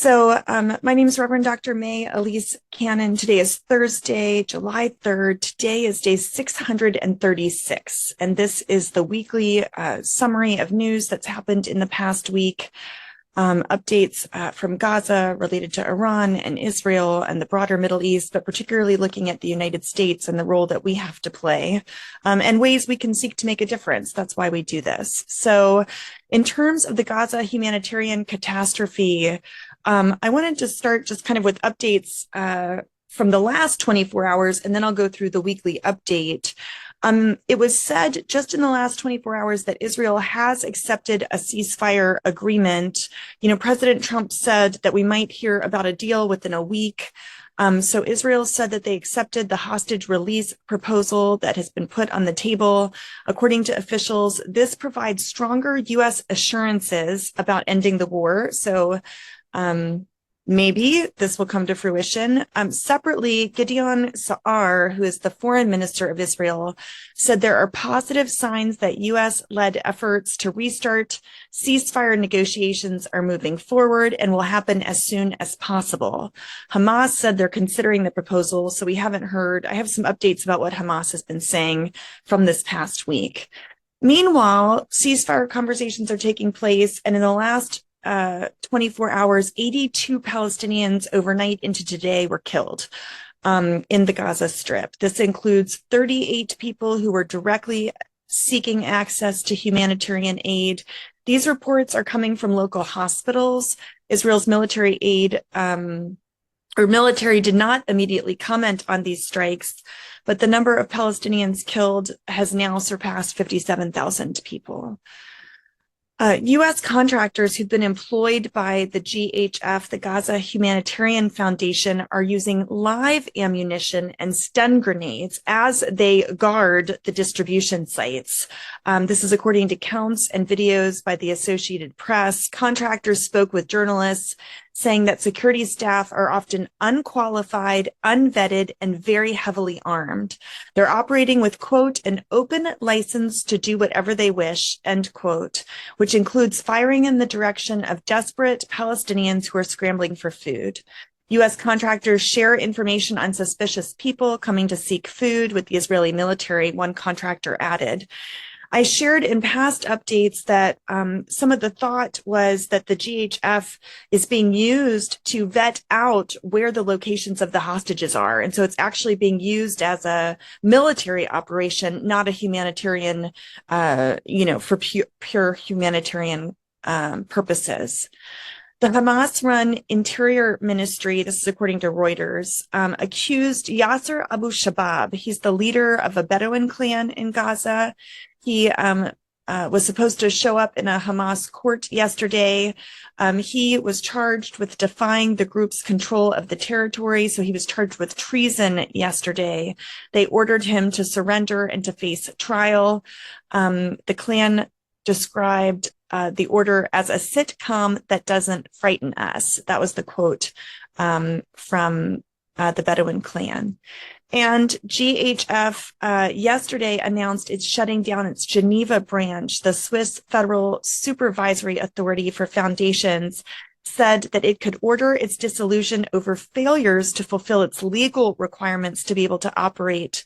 My name is Reverend Dr. May Elise Cannon. Today is Thursday, July 3rd. Today is day 636, and this is the weekly summary of news that's happened in the past week. Updates from Gaza related to Iran and Israel and the broader Middle East, but particularly looking at the United States and the role that we have to play, and ways we can seek to make a difference. That's why we do this. So in terms of the Gaza humanitarian catastrophe, I wanted to start just kind of with updates from the last 24 hours, and then I'll go through the weekly update. It was said just in the last 24 hours that Israel has accepted a ceasefire agreement. President Trump said that we might hear about a deal within a week. So Israel said that they accepted the hostage release proposal that has been put on the table. According to officials, this provides stronger U.S. assurances about ending the war. So maybe this will come to fruition. Separately, Gideon Sa'ar, who is the foreign minister of Israel, said there are positive signs that U.S.-led efforts to restart ceasefire negotiations are moving forward and will happen as soon as possible. Hamas said they're considering the proposal, so we haven't heard. I have some updates about what Hamas has been saying from this past week. Meanwhile, ceasefire conversations are taking place, and in the last 24 hours, 82 Palestinians overnight into today were killed in the Gaza Strip. This includes 38 people who were directly seeking access to humanitarian aid. These reports are coming from local hospitals. Israel's military military did not immediately comment on these strikes, but the number of Palestinians killed has now surpassed 57,000 people. U.S. contractors who've been employed by the GHF, the Gaza Humanitarian Foundation, are using live ammunition and stun grenades as they guard the distribution sites. This is according to counts and videos by the Associated Press. Contractors spoke with journalists, saying that security staff are often unqualified, unvetted, and very heavily armed. They're operating with, quote, an open license to do whatever they wish, end quote, which includes firing in the direction of desperate Palestinians who are scrambling for food. U.S. contractors share information on suspicious people coming to seek food with the Israeli military, one contractor added. I shared in past updates that some of the thought was that the GHF is being used to vet out where the locations of the hostages are. And so it's actually being used as a military operation, not a humanitarian, for pure humanitarian purposes. The Hamas-run Interior Ministry, this is according to Reuters, accused Yasser Abu Shabab. He's the leader of a Bedouin clan in Gaza. He was supposed to show up in a Hamas court yesterday. He was charged with defying the group's control of the territory, so he was charged with treason yesterday. They ordered him to surrender and to face trial. The clan described the order as a sitcom that doesn't frighten us. That was the quote from the Bedouin clan. And GHF yesterday announced it's shutting down its Geneva branch. The Swiss Federal Supervisory Authority for Foundations said that it could order its dissolution over failures to fulfill its legal requirements to be able to operate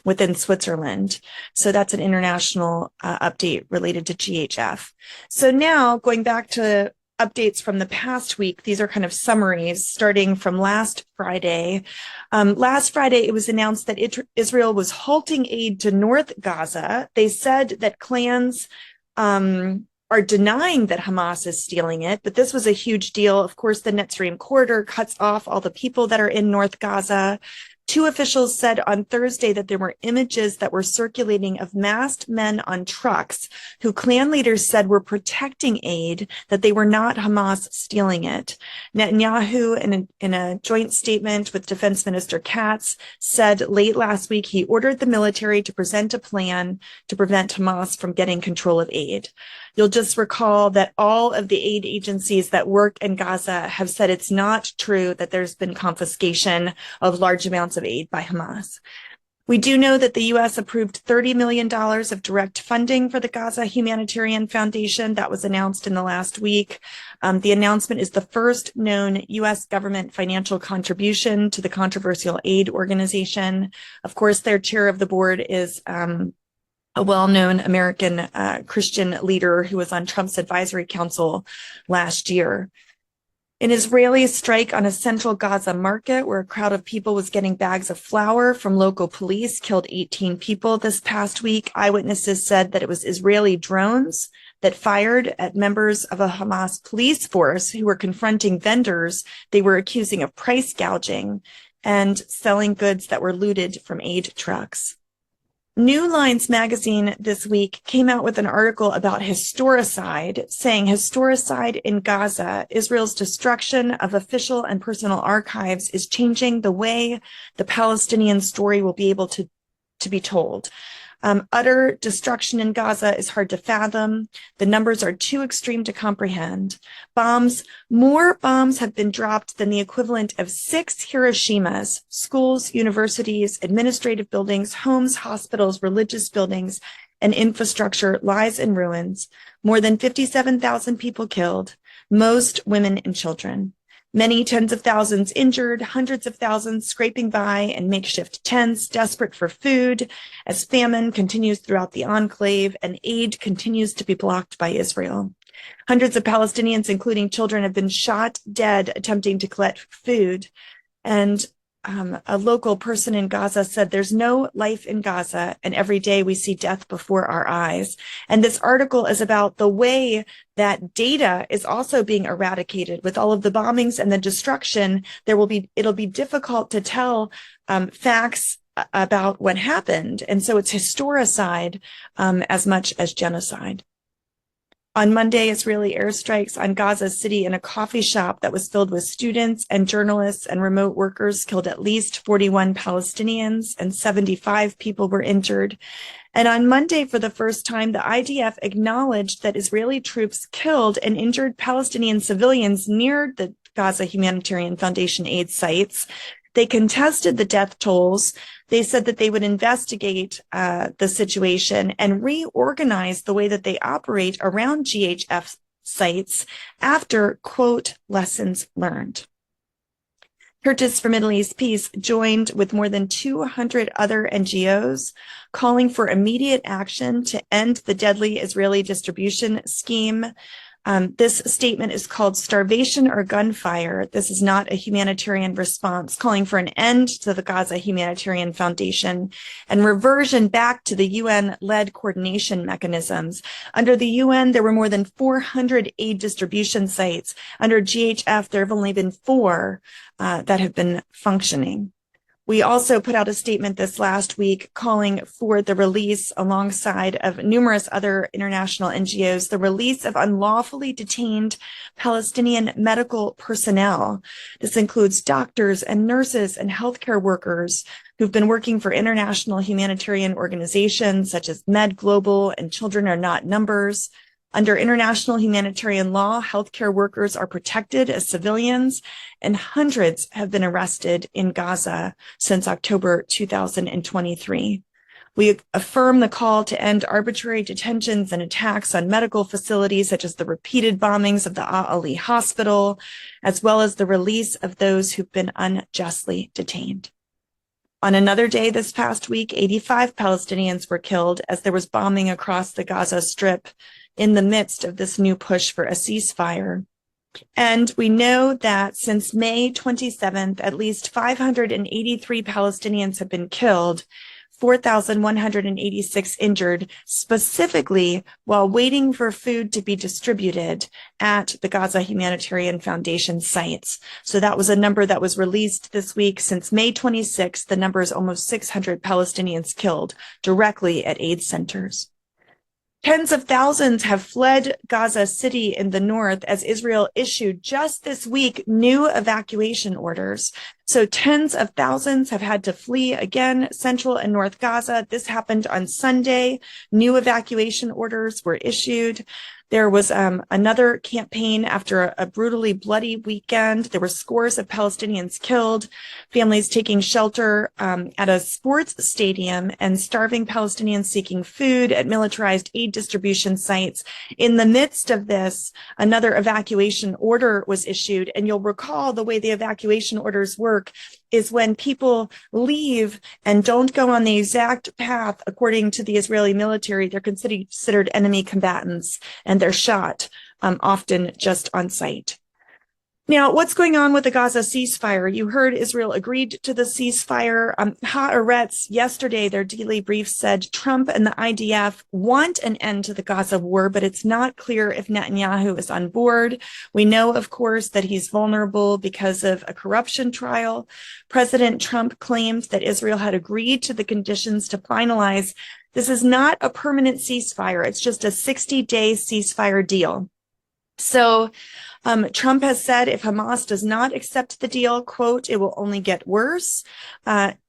within Switzerland. So that's an international update related to GHF. So now going back to updates from the past week, these are kind of summaries starting from last Friday. Last Friday, it was announced that Israel was halting aid to North Gaza. They said that clans are denying that Hamas is stealing it, but this was a huge deal. Of course, the Netzarim corridor cuts off all the people that are in North Gaza. Two officials said on Thursday that there were images that were circulating of masked men on trucks who clan leaders said were protecting aid, that they were not Hamas stealing it. Netanyahu, in a joint statement with Defense Minister Katz, said late last week he ordered the military to present a plan to prevent Hamas from getting control of aid. You'll just recall that all of the aid agencies that work in Gaza have said it's not true that there's been confiscation of large amounts of aid by Hamas. We do know that the U.S. approved $30 million of direct funding for the Gaza Humanitarian Foundation. That was announced in the last week. The announcement is the first known U.S. government financial contribution to the controversial aid organization. Of course, their chair of the board is a well-known American Christian leader who was on Trump's advisory council last year. An Israeli strike on a central Gaza market where a crowd of people was getting bags of flour from local police killed 18 people this past week. Eyewitnesses said that it was Israeli drones that fired at members of a Hamas police force who were confronting vendors they were accusing of price gouging and selling goods that were looted from aid trucks. New Lines magazine this week came out with an article about historicide, saying historicide in Gaza, Israel's destruction of official and personal archives, is changing the way the Palestinian story will be able to be told. Utter destruction in Gaza is hard to fathom. The numbers are too extreme to comprehend. More bombs have been dropped than the equivalent of 6 Hiroshimas. Schools, universities, administrative buildings, homes, hospitals, religious buildings, and infrastructure lies in ruins. More than 57,000 people killed, most women and children. Many tens of thousands injured, hundreds of thousands scraping by in makeshift tents, desperate for food, as famine continues throughout the enclave and aid continues to be blocked by Israel. Hundreds of Palestinians, including children, have been shot dead attempting to collect food. And a local person in Gaza said, "There's no life in Gaza, and every day we see death before our eyes." And this article is about the way that data is also being eradicated with all of the bombings and the destruction. It'll be difficult to tell facts about what happened. And so it's historicide as much as genocide. On Monday, Israeli airstrikes on Gaza City in a coffee shop that was filled with students and journalists and remote workers killed at least 41 Palestinians and 75 people were injured. And on Monday, for the first time, the IDF acknowledged that Israeli troops killed and injured Palestinian civilians near the Gaza Humanitarian Foundation aid sites. They contested the death tolls. They said that they would investigate the situation and reorganize the way that they operate around GHF sites after, quote, lessons learned. Churches for Middle East Peace joined with more than 200 other NGOs calling for immediate action to end the deadly Israeli distribution scheme. This statement is called Starvation or Gunfire. This is not a humanitarian response, calling for an end to the Gaza Humanitarian Foundation and reversion back to the UN-led coordination mechanisms. Under the UN, there were more than 400 aid distribution sites. Under GHF, there have only been 4 that have been functioning. We also put out a statement this last week calling for the release, alongside of numerous other international NGOs, the release of unlawfully detained Palestinian medical personnel. This includes doctors and nurses and healthcare workers who've been working for international humanitarian organizations such as Med Global and Children Are Not Numbers. Under international humanitarian law, healthcare workers are protected as civilians, and hundreds have been arrested in Gaza since October 2023. We affirm the call to end arbitrary detentions and attacks on medical facilities, such as the repeated bombings of the Ali Hospital, as well as the release of those who've been unjustly detained. On another day this past week, 85 Palestinians were killed as there was bombing across the Gaza Strip in the midst of this new push for a ceasefire. And we know that since May 27th, at least 583 Palestinians have been killed, 4,186 injured, specifically while waiting for food to be distributed at the Gaza Humanitarian Foundation sites. So that was a number that was released this week. Since May 26th, the number is almost 600 Palestinians killed directly at aid centers. Tens of thousands have fled Gaza City in the north as Israel issued just this week new evacuation orders. So tens of thousands have had to flee again, central and North Gaza. This happened on Sunday. New evacuation orders were issued. There was another campaign after a brutally bloody weekend. There were scores of Palestinians killed, families taking shelter at a sports stadium, and starving Palestinians seeking food at militarized aid distribution sites. In the midst of this, another evacuation order was issued. And you'll recall the way the evacuation orders work is when people leave and don't go on the exact path according to the Israeli military, they're considered enemy combatants, and they're shot, often just on sight. Now, what's going on with the Gaza ceasefire? You heard Israel agreed to the ceasefire. Haaretz, yesterday, their daily brief said Trump and the IDF want an end to the Gaza war, but it's not clear if Netanyahu is on board. We know, of course, that he's vulnerable because of a corruption trial. President Trump claimed that Israel had agreed to the conditions to finalize. This is not a permanent ceasefire. It's just a 60-day ceasefire deal. So Trump has said if Hamas does not accept the deal, quote, it will only get worse.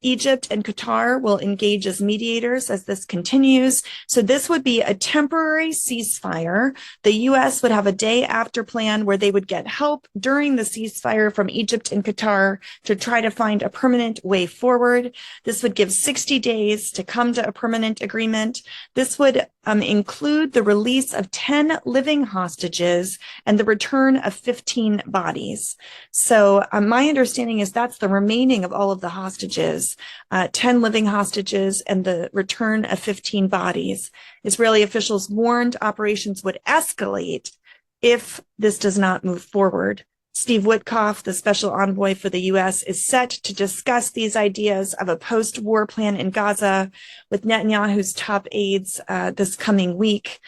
Egypt and Qatar will engage as mediators as this continues. So this would be a temporary ceasefire. The U.S. would have a day after plan where they would get help during the ceasefire from Egypt and Qatar to try to find a permanent way forward. This would give 60 days to come to a permanent agreement. This would include the release of 10 living hostages and the return of 15 bodies. So my understanding is that's the remaining of all of the hostages, 10 living hostages and the return of 15 bodies. Israeli officials warned operations would escalate if this does not move forward. Steve Witkoff, the special envoy for the U.S., is set to discuss these ideas of a post-war plan in Gaza with Netanyahu's top aides this coming week,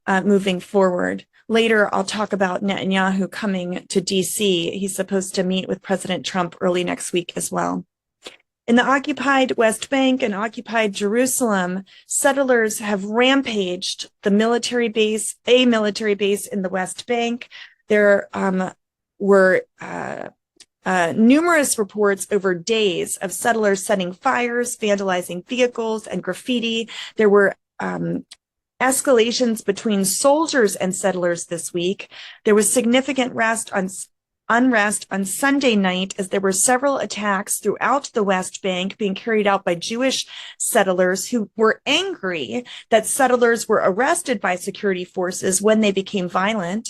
moving forward. Later, I'll talk about Netanyahu coming to D.C. He's supposed to meet with President Trump early next week as well. In the occupied West Bank and occupied Jerusalem, settlers have rampaged a military base in the West Bank. There were numerous reports over days of settlers setting fires, vandalizing vehicles, and graffiti. There were escalations between soldiers and settlers this week. There was significant unrest on Sunday night as there were several attacks throughout the West Bank being carried out by Jewish settlers who were angry that settlers were arrested by security forces when they became violent.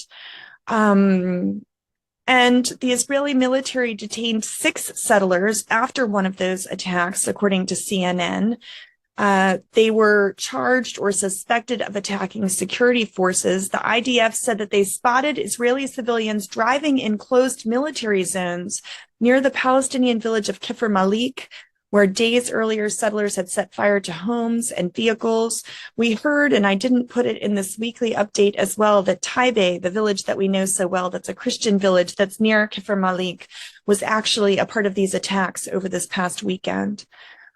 And the Israeli military detained 6 settlers after one of those attacks, according to CNN. They were charged or suspected of attacking security forces. The IDF said that they spotted Israeli civilians driving in closed military zones near the Palestinian village of Kfir Malik, where days earlier settlers had set fire to homes and vehicles. We heard, and I didn't put it in this weekly update as well, that Taibe, the village that we know so well, that's a Christian village that's near Kfir Malik, was actually a part of these attacks over this past weekend.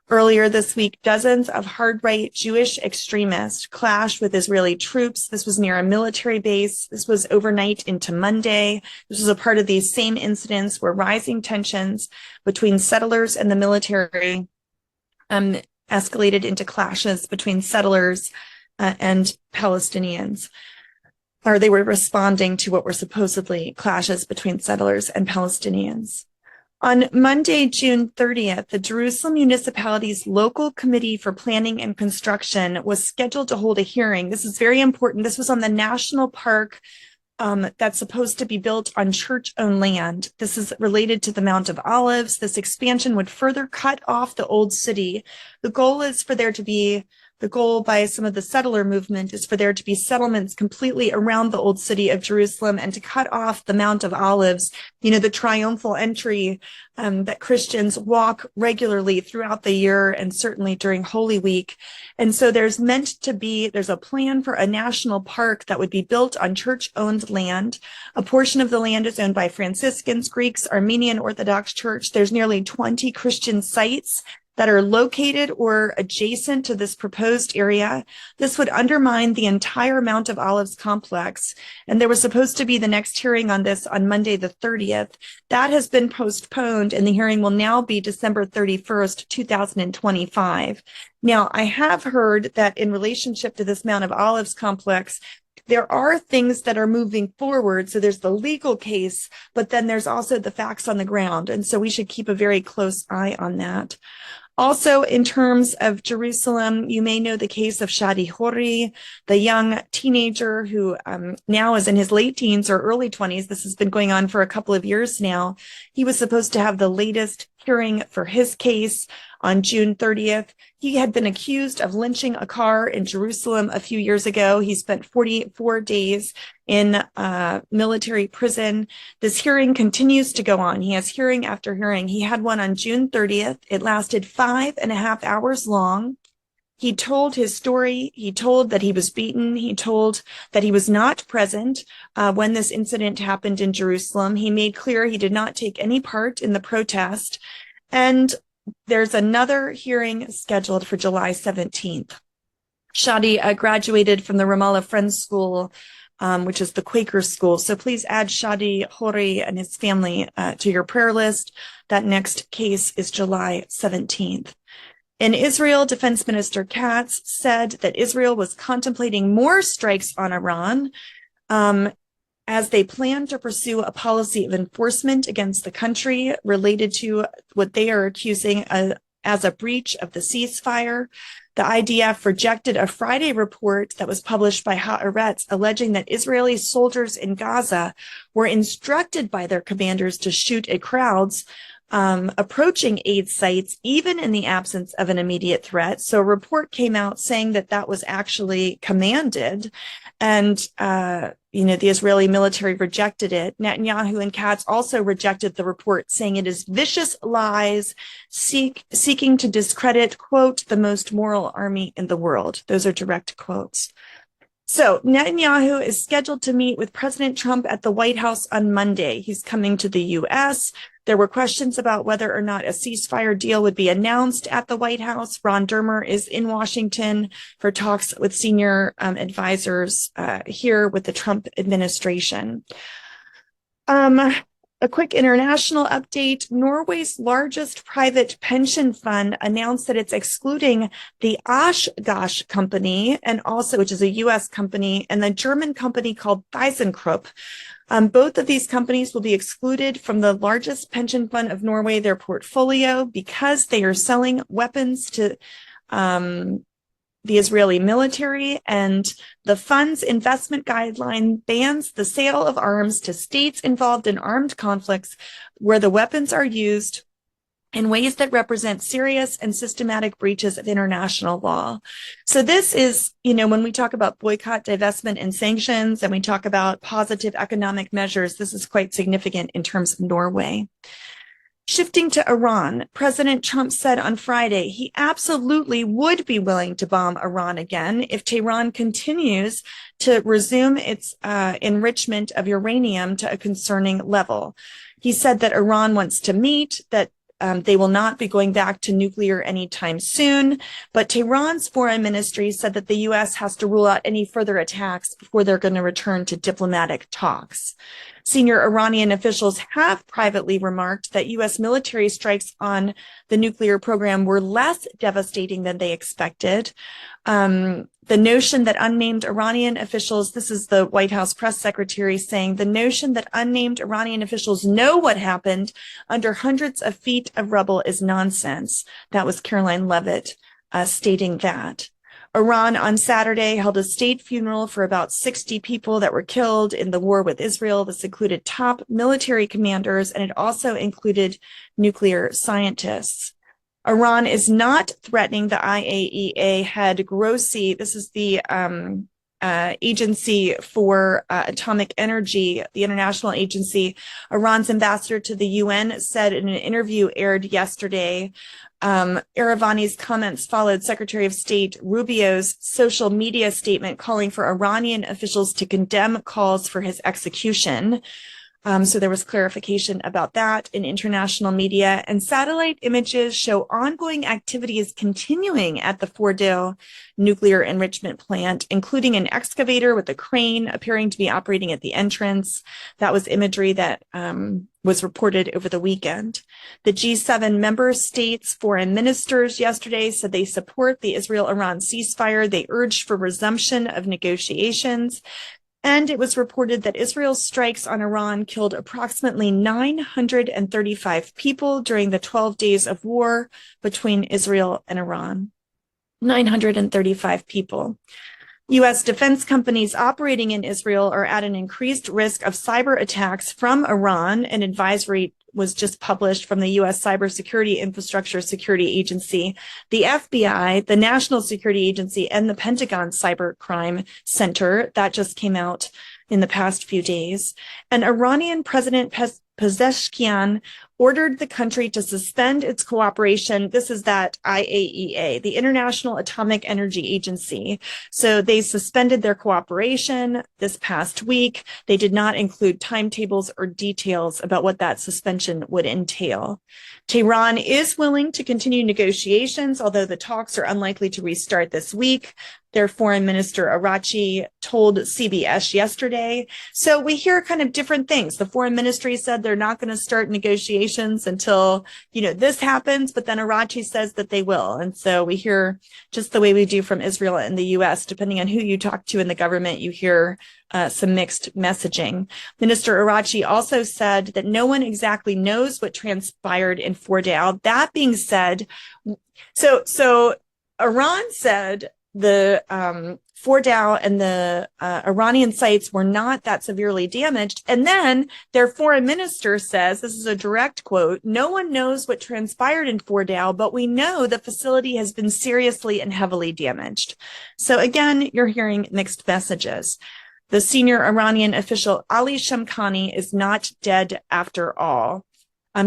Earlier this week, dozens of hard-right Jewish extremists clashed with Israeli troops. This was near a military base. This was overnight into Monday. This was a part of these same incidents where rising tensions between settlers and the military escalated into clashes between settlers and Palestinians. Or they were responding to what were supposedly clashes between settlers and Palestinians. On Monday, June 30th, the Jerusalem municipality's local committee for planning and construction was scheduled to hold a hearing. This is very important. This was on the national park that's supposed to be built on church-owned land. This is related to the Mount of Olives. This expansion would further cut off the old city. The goal by some of the settler movement is for there to be settlements completely around the old city of Jerusalem and to cut off the Mount of Olives, the triumphal entry that Christians walk regularly throughout the year and certainly during Holy Week. And so there's a plan for a national park that would be built on church-owned land. A portion of the land is owned by Franciscans, Greeks, Armenian Orthodox Church. There's nearly 20 Christian sites that are located or adjacent to this proposed area. This would undermine the entire Mount of Olives complex. And there was supposed to be the next hearing on this on Monday, the 30th. That has been postponed, and the hearing will now be December 31st, 2025. Now, I have heard that in relationship to this Mount of Olives complex, there are things that are moving forward. So there's the legal case, but then there's also the facts on the ground. And so we should keep a very close eye on that. Also, in terms of Jerusalem, you may know the case of Shadi Hori, the young teenager who now is in his late teens or early 20s. This has been going on for a couple of years now. He was supposed to have the latest hearing for his case on June 30th. He had been accused of lynching a car in Jerusalem a few years ago. He spent 44 days in military prison. This hearing continues to go on. He has hearing after hearing. He had one on June 30th. It lasted 5.5 hours long. He told his story. He told that he was beaten. He told that he was not present when this incident happened in Jerusalem. He made clear he did not take any part in the protest. And there's another hearing scheduled for July 17th. Shadi graduated from the Ramallah Friends School, which is the Quaker school. So please add Shadi Hori and his family to your prayer list. That next case is July 17th. In Israel, Defense Minister Katz said that Israel was contemplating more strikes on Iran as they plan to pursue a policy of enforcement against the country related to what they are accusing as a breach of the ceasefire. The IDF rejected a Friday report that was published by Haaretz alleging that Israeli soldiers in Gaza were instructed by their commanders to shoot at crowds approaching aid sites, even in the absence of an immediate threat. So a report came out saying that that was actually commanded. And, the Israeli military rejected it. Netanyahu and Katz also rejected the report, saying it is vicious lies seeking to discredit, quote, the most moral army in the world. Those are direct quotes. So Netanyahu is scheduled to meet with President Trump at the White House on Monday. He's coming to the U.S. There were questions about whether or not a ceasefire deal would be announced at the White House. Ron Dermer is in Washington for talks with senior advisors here with the Trump administration. A quick international update. Norway's largest private pension fund announced that it's excluding the Oshkosh company, and also, which is a U.S. company, and the German company called ThyssenKrupp. Both of these companies will be excluded from the largest pension fund of Norway, their portfolio, because they are selling weapons to the Israeli military, and the fund's investment guideline bans the sale of arms to states involved in armed conflicts where the weapons are used in ways that represent serious and systematic breaches of international law. So this is, when we talk about boycott, divestment, and sanctions, and we talk about positive economic measures, this is quite significant in terms of Norway. Shifting to Iran, President Trump said on Friday he absolutely would be willing to bomb Iran again if Tehran continues to resume its enrichment of uranium to a concerning level. He said that Iran wants to meet, that they will not be going back to nuclear anytime soon, but Tehran's foreign ministry said that the U.S. has to rule out any further attacks before they're going to return to diplomatic talks. Senior Iranian officials have privately remarked that U.S. military strikes on the nuclear program were less devastating than they expected. The notion that unnamed Iranian officials, this is the White House press secretary saying, the notion that unnamed Iranian officials know what happened under hundreds of feet of rubble is nonsense. That was Caroline Leavitt stating that. Iran on Saturday held a state funeral for about 60 people that were killed in the war with Israel. This included top military commanders, and it also included nuclear scientists. Iran is not threatening the IAEA head Grossi. This is the agency for atomic energy, the international agency. Iran's ambassador to the UN said in an interview aired yesterday, Eravani's comments followed Secretary of State Rubio's social media statement calling for Iranian officials to condemn calls for his execution. So there was clarification about that in international media, and satellite images show ongoing activities continuing at the Fordow nuclear enrichment plant, including an excavator with a crane appearing to be operating at the entrance. That was imagery that was reported over the weekend. The G7 member states foreign ministers yesterday said they support the Israel-Iran ceasefire. They urged for resumption of negotiations. And it was reported that Israel's strikes on Iran killed approximately 935 people during the 12 days of war between Israel and Iran. 935 people. U.S. defense companies operating in Israel are at an increased risk of cyber attacks from Iran. An advisory was just published from the U.S. Cybersecurity Infrastructure Security Agency, the FBI, the National Security Agency, and the Pentagon Cybercrime Center. That just came out in the past few days. And Iranian President Pezeshkian ordered the country to suspend its cooperation. This is that IAEA, the International Atomic Energy Agency. So they suspended their cooperation this past week. They did not include timetables or details about what that suspension would entail. Tehran is willing to continue negotiations, although the talks are unlikely to restart this week. Their foreign minister, Arachi, told CBS yesterday. So we hear kind of different things. The foreign ministry said they're not going to start negotiations until, this happens, but then Arachi says that they will. And so we hear just the way we do from Israel and the U.S., depending on who you talk to in the government, you hear some mixed messaging. Minister Arachi also said that no one exactly knows what transpired in Fordow. That being said, so Iran said the Fordow and the Iranian sites were not that severely damaged. And then their foreign minister says, this is a direct quote, "No one knows what transpired in Fordow, but we know the facility has been seriously and heavily damaged." So again, you're hearing mixed messages. The senior Iranian official Ali Shamkhani is not dead after all.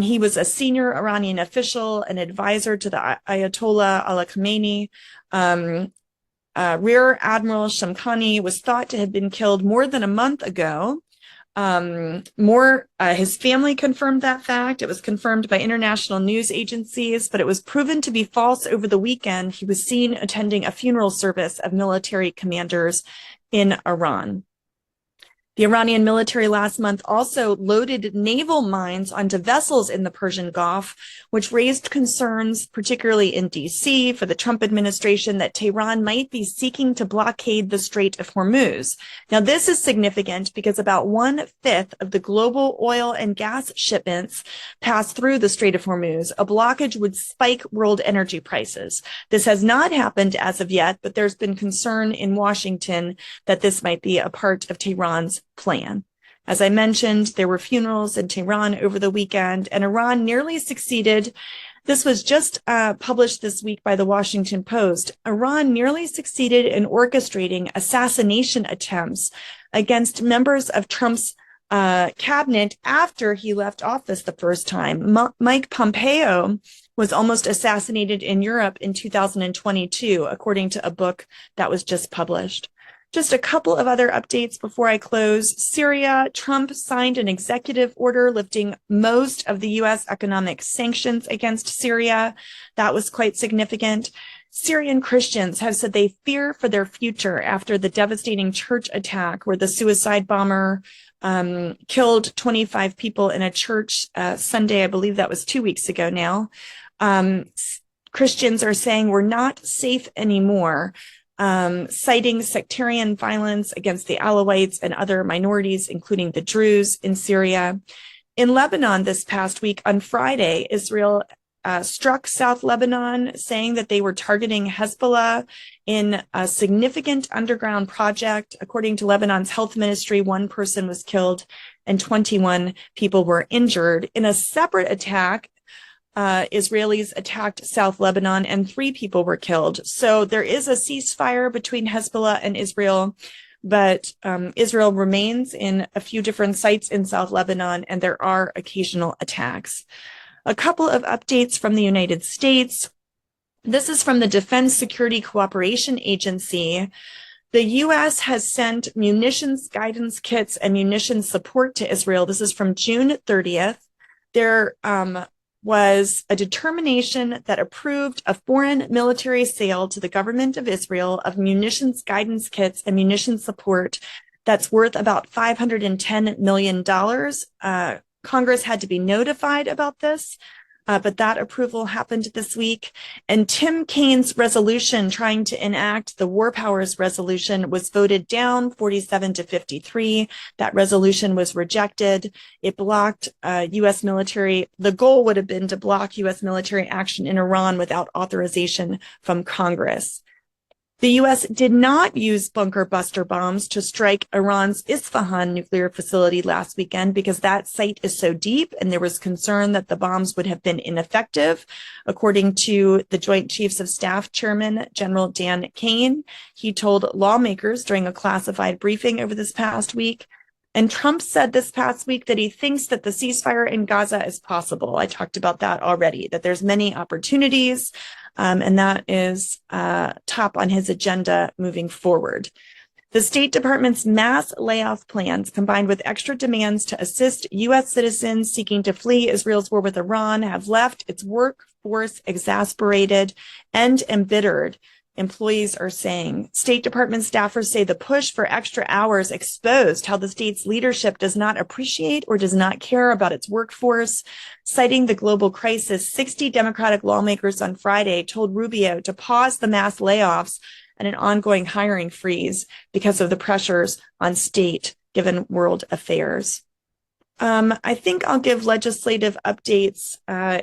He was a senior Iranian official, an advisor to the Ayatollah Ali Khamenei. Rear Admiral Shamkhani was thought to have been killed more than a month ago. His family confirmed that fact. It was confirmed by international news agencies, but it was proven to be false over the weekend. He was seen attending a funeral service of military commanders in Iran. The Iranian military last month also loaded naval mines onto vessels in the Persian Gulf, which raised concerns, particularly in D.C., for the Trump administration that Tehran might be seeking to blockade the Strait of Hormuz. Now, this is significant because about 1/5 of the global oil and gas shipments pass through the Strait of Hormuz. A blockage would spike world energy prices. This has not happened as of yet, but there's been concern in Washington that this might be a part of Tehran's plan. As I mentioned, there were funerals in Tehran over the weekend, and Iran nearly succeeded. This was just published this week by the Washington Post. Iran nearly succeeded in orchestrating assassination attempts against members of Trump's cabinet after he left office the first time. Mike Pompeo was almost assassinated in Europe in 2022, according to a book that was just published. Just a couple of other updates before I close. Syria, Trump signed an executive order lifting most of the U.S. economic sanctions against Syria. That was quite significant. Syrian Christians have said they fear for their future after the devastating church attack where the suicide bomber killed 25 people in a church Sunday. I believe that was 2 weeks ago now. Christians are saying we're not safe anymore. Citing sectarian violence against the Alawites and other minorities, including the Druze in Syria. In Lebanon this past week, on Friday, Israel struck South Lebanon, saying that they were targeting Hezbollah in a significant underground project. According to Lebanon's health ministry, 1 person was killed and 21 people were injured. In a separate attack, Israelis attacked South Lebanon and 3 people were killed. So there is a ceasefire between Hezbollah and Israel, but Israel remains in a few different sites in South Lebanon, and there are occasional attacks. A couple of updates from the United States. This is from the Defense Security Cooperation Agency. The U.S. has sent munitions guidance kits and munitions support to Israel. This is from June 30th. There was a determination that approved a foreign military sale to the government of Israel of munitions guidance kits and munitions support that's worth about $510 million. Congress had to be notified about this, but that approval happened this week. And Tim Kaine's resolution trying to enact the War Powers resolution was voted down 47-53. That resolution was rejected. It blocked U.S. military. The goal would have been to block U.S. military action in Iran without authorization from Congress. The U.S. did not use bunker buster bombs to strike Iran's Isfahan nuclear facility last weekend because that site is so deep and there was concern that the bombs would have been ineffective. According to the Joint Chiefs of Staff Chairman, General Dan Kane, he told lawmakers during a classified briefing over this past week. And Trump said this past week that he thinks that the ceasefire in Gaza is possible. I talked about that already, that there's many opportunities. And that is top on his agenda moving forward. The State Department's mass layoff plans, combined with extra demands to assist U.S. citizens seeking to flee Israel's war with Iran, have left its workforce exasperated and embittered. Employees are saying. State Department staffers say the push for extra hours exposed how the state's leadership does not appreciate or does not care about its workforce. Citing the global crisis, 60 Democratic lawmakers on Friday told Rubio to pause the mass layoffs and an ongoing hiring freeze because of the pressures on state given world affairs. I think I'll give legislative updates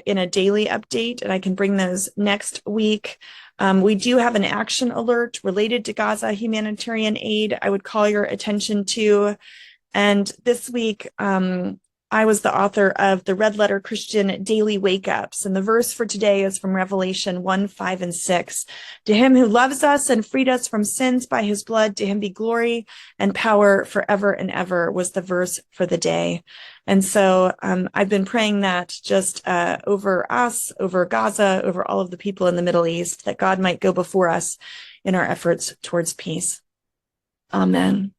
in a daily update, and I can bring those next week. We do have an action alert related to Gaza humanitarian aid I would call your attention to. And this week, I was the author of the Red Letter Christian Daily Wake Ups. And the verse for today is from Revelation 1:5-6. To him who loves us and freed us from sins by his blood, to him be glory and power forever and ever, was the verse for the day. And so I've been praying that just over us, over Gaza, over all of the people in the Middle East, that God might go before us in our efforts towards peace. Amen.